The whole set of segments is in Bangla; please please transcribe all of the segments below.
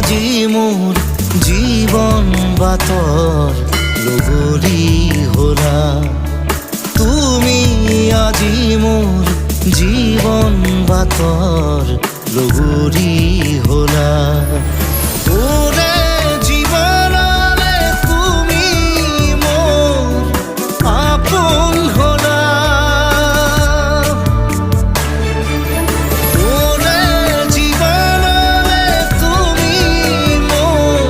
আজি মোৰ জীৱন বাতৰ লগৰী হলা তুমি আজি মোৰ জীৱন বাতৰ লগৰী হলা ওরে জীবনরে তুমি মোর আপন হলা ওরে জীবনরে তুমি মোর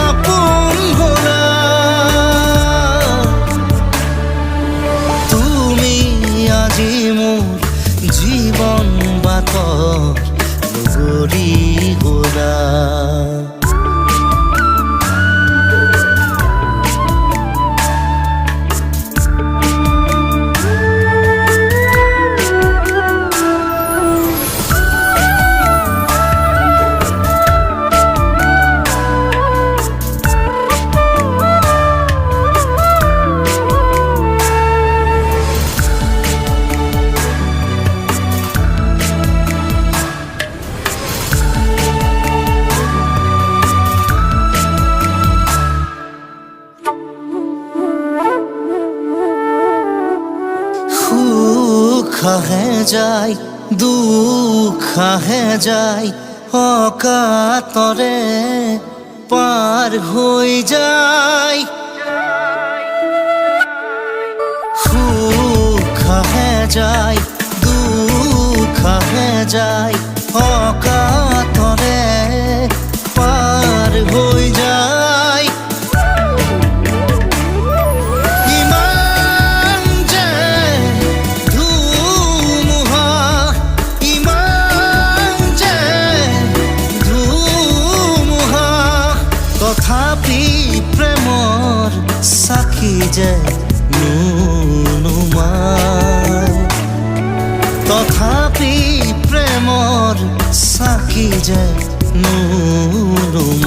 আপন হলা তুমি আজি মোর জীবন বাতৰ লগৰী হলা আহে যায় দুখ আহে যায় অকাতরে পার হয়ে যায় সুখ আহে যায় দুখ আহে যায় অকাতরে পার হয়ে যায় তথাপি প্ৰেমৰ সাক্ষী যে নুনুমায় তথাপি প্ৰেমৰ সাক্ষী যে নুনুমায়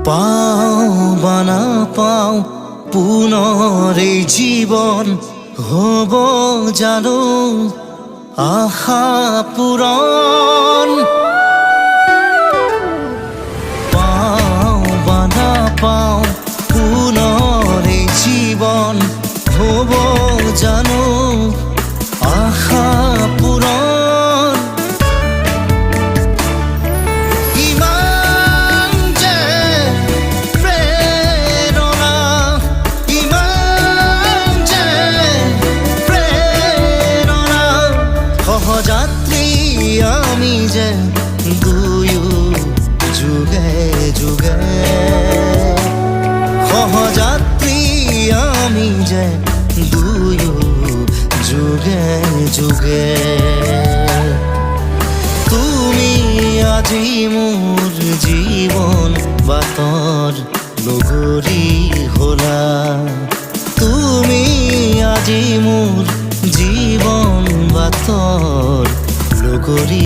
পাও বা না পাও পুনৰ এই জীৱন হ'ব জানো আশা পূৰণ পাও বা না পাও পুনৰ এই জীৱন হ'ব জানো আশা পূৰণ সহযাত্ৰী আমি যে দুয়ো যুগে যুগে সহযাত্ৰী আমি যে দুয়ো যুগে যুগে তুমি আজি মোৰ জীৱন বাতৰ লগৰী হলা তুমি আজি মোৰ জীৱন বাতৰ লগৰী